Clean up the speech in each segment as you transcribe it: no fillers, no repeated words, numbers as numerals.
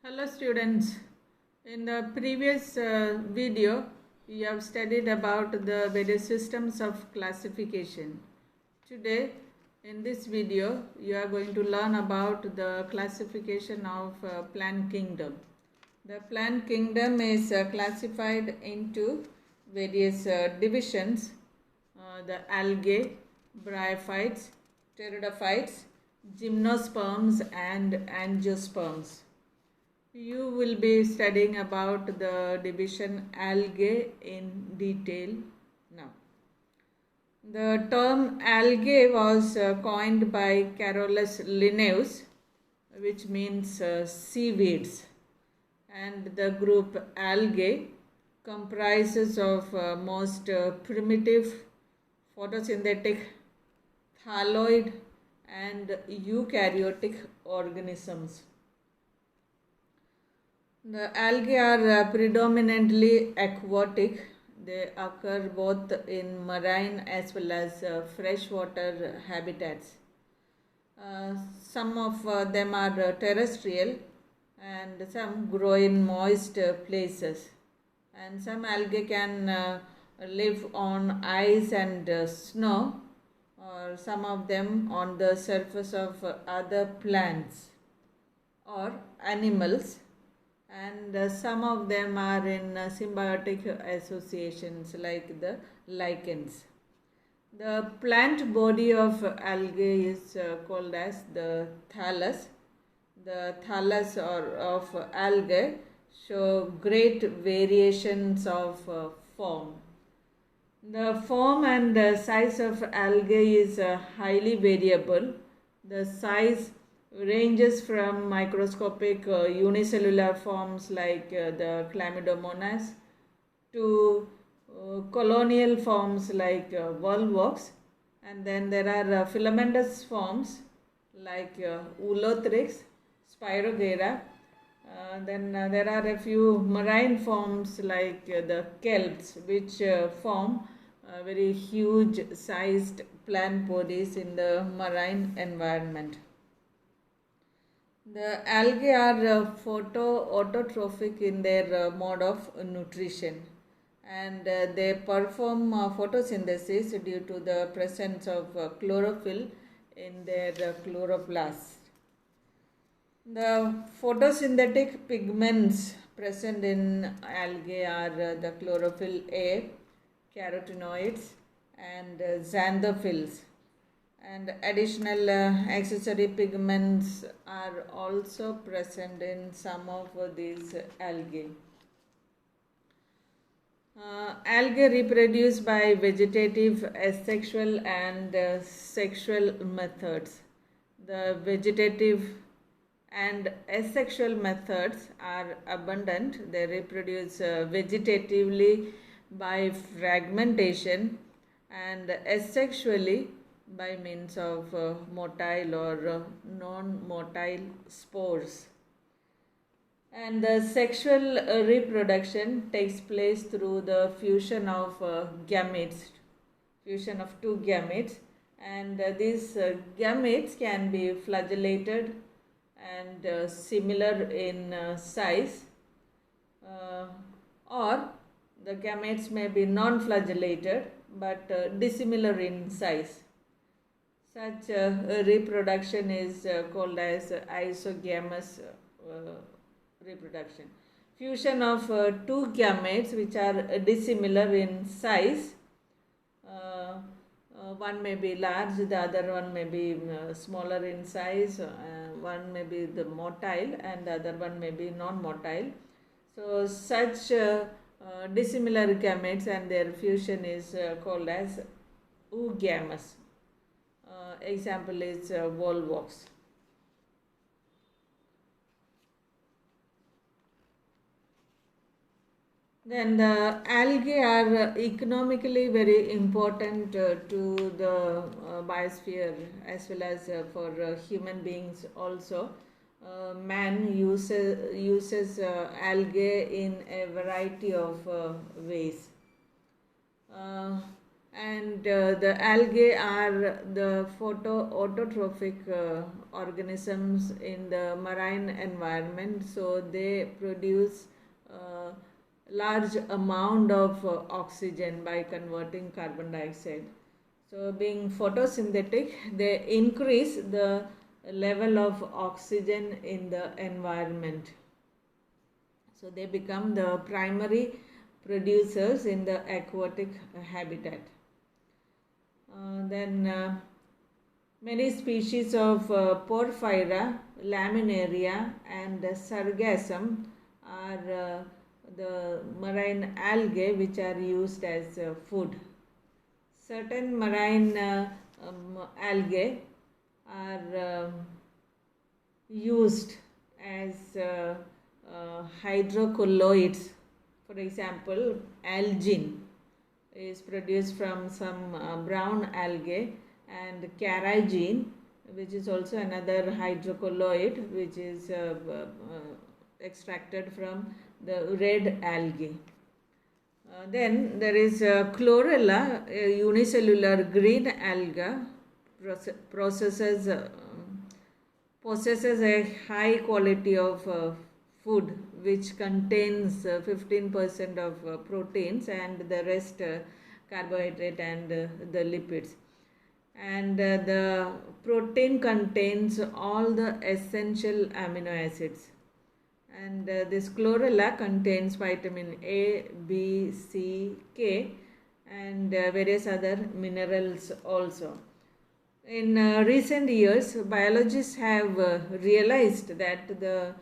Hello students, in the previous video you have studied about the various systems of classification. Today in this video you are going to learn about the classification of plant kingdom. The plant kingdom is classified into various divisions, the algae, bryophytes, pteridophytes, gymnosperms and angiosperms. You will be studying about the division algae in detail now. The term algae was coined by Carolus Linnaeus, which means seaweeds, and the group algae comprises of most primitive photosynthetic thalloid and eukaryotic organisms. The algae are predominantly aquatic. They occur both in marine as well as freshwater habitats. Some of them are terrestrial and some grow in moist places. And some algae can live on ice and snow, or some of them on the surface of other plants or animals, and some of them are in symbiotic associations like the lichens. The plant body of algae is called as the thallus. The thallus of algae show great variations of form. The form and size of algae is highly variable. The size ranges from microscopic unicellular forms like the Chlamydomonas to colonial forms like volvox, and then there are filamentous forms like Ulothrix, Spirogera. Then there are a few marine forms like the kelps, which form very huge sized plant bodies in the marine environment. The algae are photoautotrophic in their mode of nutrition, and they perform photosynthesis due to the presence of chlorophyll in their chloroplasts. The photosynthetic pigments present in algae are the chlorophyll A, carotenoids, and xanthophylls. And additional accessory pigments are also present in some of these algae. Algae reproduce by vegetative, asexual and sexual methods. The vegetative and asexual methods are abundant. They reproduce vegetatively by fragmentation and asexually by means of motile or non-motile spores. And the sexual reproduction takes place through the fusion of gametes, fusion of two gametes, and these gametes can be flagellated and similar in size, or the gametes may be non-flagellated but dissimilar in size. Such reproduction is called as isogamous reproduction. Fusion of two gametes which are dissimilar in size. One may be large, the other one may be smaller in size. One may be the motile and the other one may be non-motile. So such dissimilar gametes and their fusion is called as oogamous. Example is volvox. Then the algae are economically very important to the biosphere as well as for human beings also. Man uses algae in a variety of ways. and the algae are the autotrophic organisms in the marine environment, so they produce large amount of oxygen by converting carbon dioxide. So being photosynthetic, they increase the level of oxygen in the environment. So they become the primary producers in the aquatic habitat. Then many species of Porphyra, Laminaria and Sargassum are the marine algae which are used as food. Certain marine algae are used as hydrocolloids. For example, algin is produced from some brown algae, and carrageen, which is also another hydrocolloid which is extracted from the red algae. Then there is chlorella, a unicellular green alga, possesses a high quality of food which contains 15% of proteins and the rest carbohydrate and the lipids. And the protein contains all the essential amino acids. And this chlorella contains vitamin A, B, C, K and various other minerals also. In recent years, biologists have realized that the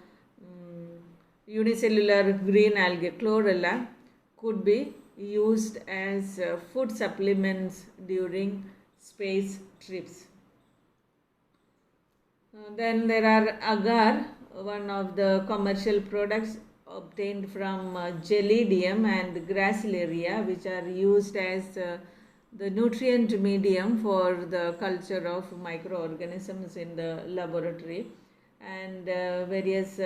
unicellular green algae chlorella could be used as food supplements during space trips. Then there are agar, one of the commercial products obtained from Gelidium and Gracilaria, which are used as the nutrient medium for the culture of microorganisms in the laboratory, and various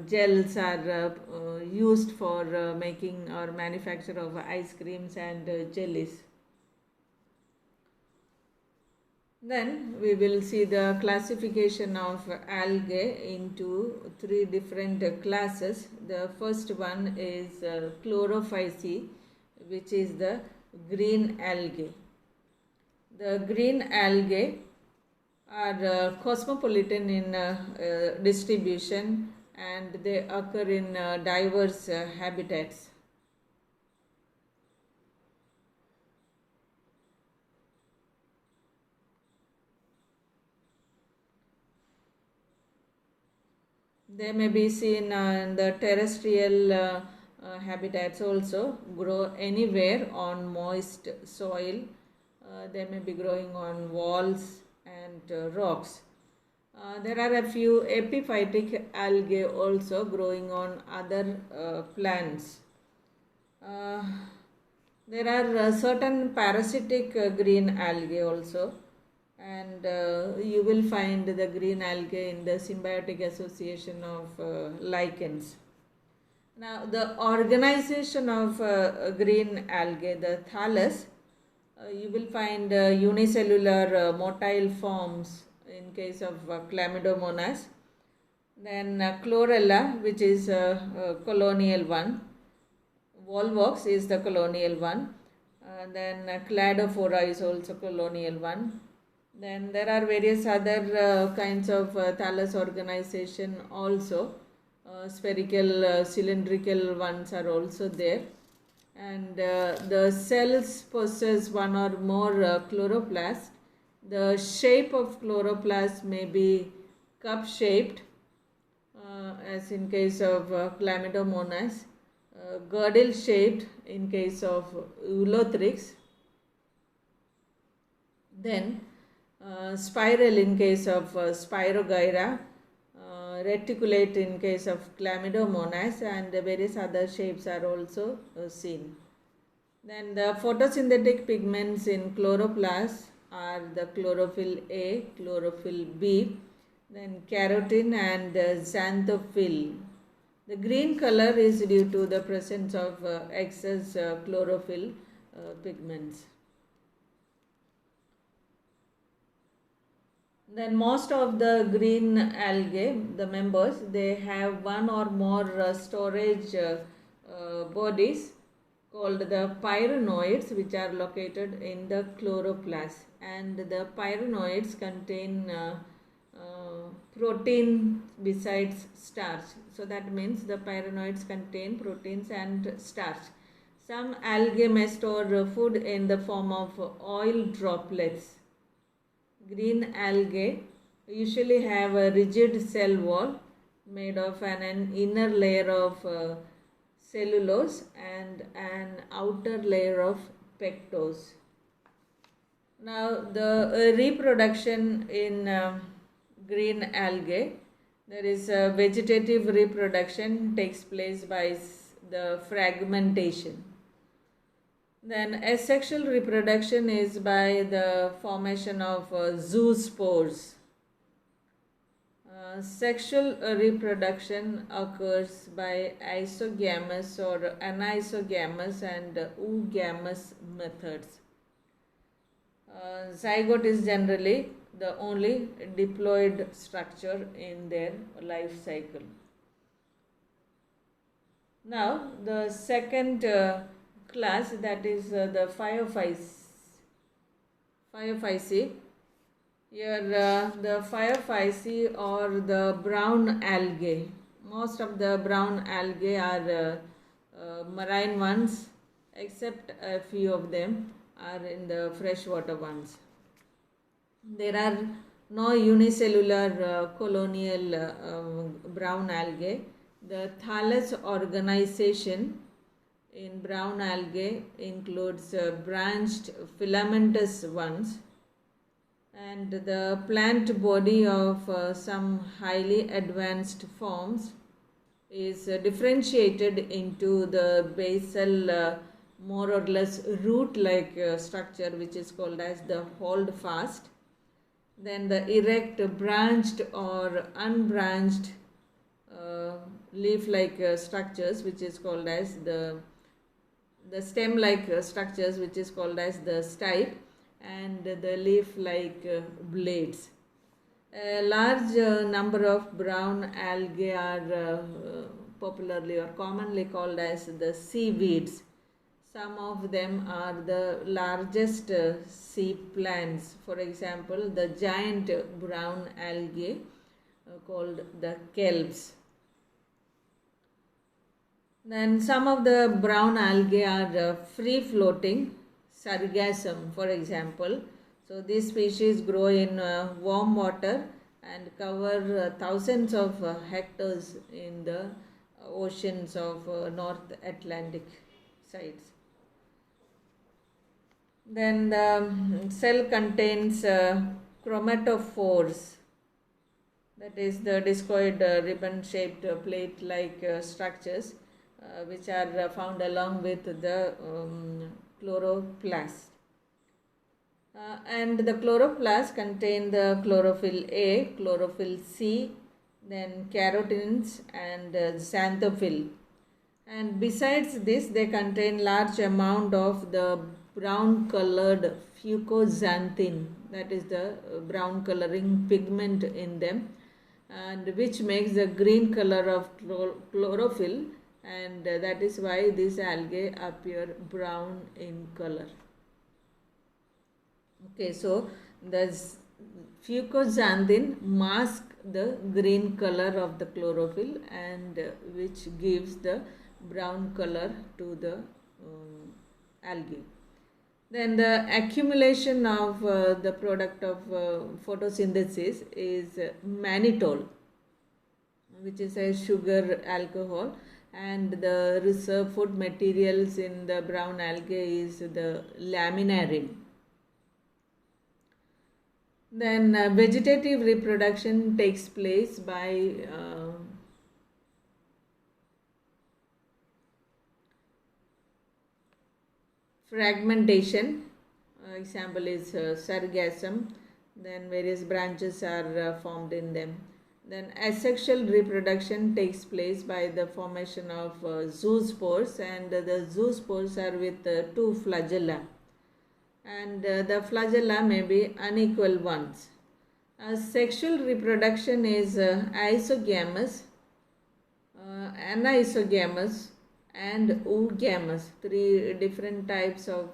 gels are used for making or manufacture of ice creams and jellies. Then we will see the classification of algae into three different classes. The first one is Chlorophyceae, which is the green algae. The green algae are cosmopolitan in distribution, and they occur in diverse habitats. They may be seen in the terrestrial habitats also, grow anywhere on moist soil. They may be growing on walls and rocks. There are a few epiphytic algae also growing on other plants. There are certain parasitic green algae also, and you will find the green algae in the symbiotic association of lichens. Now, the organization of green algae, the thallus, you will find unicellular motile forms in case of Chlamydomonas. Then chlorella, which is colonial one. Volvox is the colonial one. Then Cladophora is also colonial one. Then there are various other kinds of thallus organization also. Spherical, cylindrical ones are also there. And the cells possess one or more chloroplasts. The shape of chloroplast may be cup shaped, as in case of Chlamydomonas, girdle shaped in case of Ulothrix, then spiral in case of Spirogyra, reticulate in case of Chlamydomonas, and various other shapes are also seen. Then the photosynthetic pigments in chloroplasts are the chlorophyll A, chlorophyll B, then carotene and xanthophyll. The green color is due to the presence of excess chlorophyll pigments. Then most of the green algae, the members, they have one or more storage bodies called the pyrenoids, which are located in the chloroplast, and the pyrenoids contain protein besides starch. So that means the pyrenoids contain proteins and starch. Some algae may store food in the form of oil droplets. Green algae usually have a rigid cell wall made of an inner layer of cellulose and an outer layer of pectose. Now the reproduction in green algae, there is a vegetative reproduction takes place by the fragmentation. Then asexual reproduction is by the formation of zoospores. Sexual reproduction occurs by isogamous or anisogamous and oogamous methods. Zygote is generally the only diploid structure in their life cycle. Now the second class, that is the Phaeophyceae. Here the Phaeophyceae or the brown algae. Most of the brown algae are marine ones, except a few of them are in the freshwater ones. There are no unicellular colonial brown algae. The thallus organization in brown algae includes branched filamentous ones, and the plant body of some highly advanced forms is differentiated into the basal more or less root-like structure, which is called as the holdfast. Then the erect branched or unbranched leaf-like structures, which is called as the stem-like structures, which is called as the stipe, and the leaf-like blades. A large number of brown algae are popularly or commonly called as the seaweeds. Some of them are the largest sea plants. For example, the giant brown algae called the kelps. Then some of the brown algae are free-floating, sargassum for example. So these species grow in warm water and cover thousands of hectares in the oceans of North Atlantic sides. Then the cell contains chromatophores, that is the discoid ribbon-shaped plate-like structures which are found along with the chloroplast. And the chloroplast contain the chlorophyll A, chlorophyll C, then carotenes and xanthophyll. And besides this, they contain large amount of the brown colored fucoxanthin, that is the brown coloring pigment in them, and which makes the green color of chlorophyll, and that is why these algae appear brown in color. Okay, so the fucoxanthin masks the green color of the chlorophyll, and which gives the brown color to the algae. Then the accumulation of the product of photosynthesis is mannitol, which is a sugar alcohol, and the reserve food materials in the brown algae is the laminarin. Then vegetative reproduction takes place by fragmentation. Example is sargassum. Then various branches are formed in them. Then asexual reproduction takes place by the formation of zoospores, and the zoospores are with two flagella, and the flagella may be unequal ones. Sexual reproduction is isogamous, anisogamous, and oogamous. Three different types of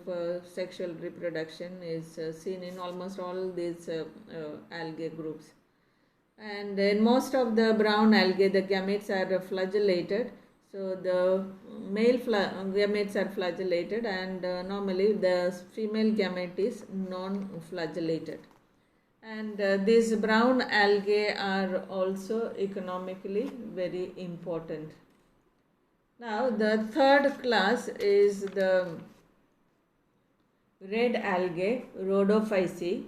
sexual reproduction is seen in almost all these algae groups. And in most of the brown algae, the gametes are flagellated. So the male gametes are flagellated, and normally the female gamete is non-flagellated. And these brown algae are also economically very important. Now the third class is the red algae, Rhodophyceae.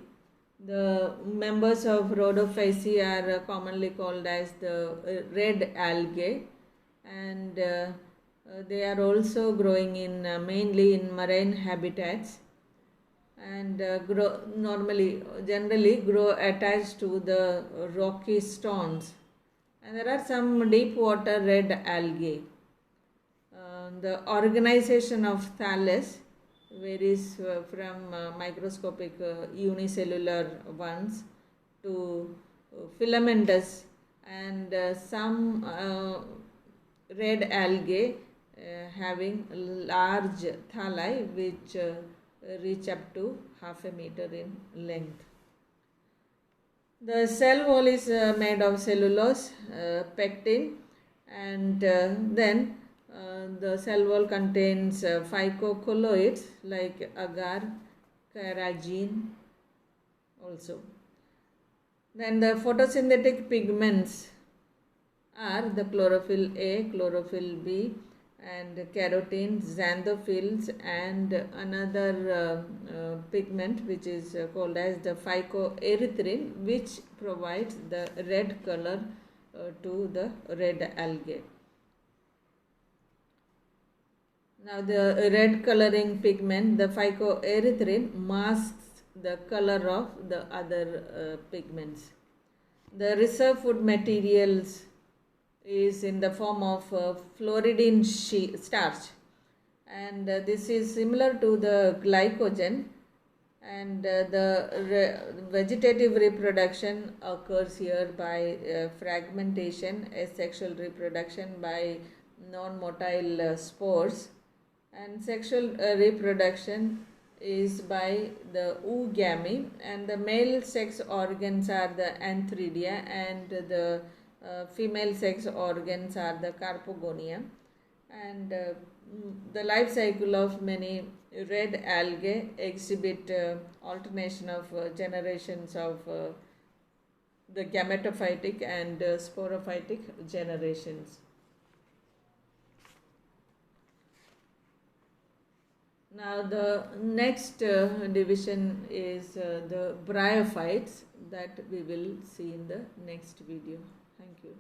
The members of Rhodophyceae are commonly called as the red algae, and they are also growing in mainly in marine habitats, and generally grow attached to the rocky stones. And there are some deep water red algae. The organization of thallus varies from microscopic unicellular ones to filamentous, and some red algae having large thalli which reach up to half a meter in length. The cell wall is made of cellulose, pectin, and then the cell wall contains phycocolloids like agar, carrageen also. Then the photosynthetic pigments are the chlorophyll A, chlorophyll B, and carotene, xanthophylls, and another pigment which is called as the phycoerythrin, which provides the red color to the red algae. Now the red coloring pigment, the phycoerythrin, masks the color of the other pigments. The reserve food materials is in the form of fluoridine starch, and this is similar to the glycogen, and the vegetative reproduction occurs here by fragmentation, asexual reproduction by non-motile spores, and sexual reproduction is by the oogamy, and the male sex organs are the antheridia, and the female sex organs are the carpogonia. And the life cycle of many red algae exhibit alternation of generations of the gametophytic and sporophytic generations. Now the next division is the bryophytes, that we will see in the next video. Thank you.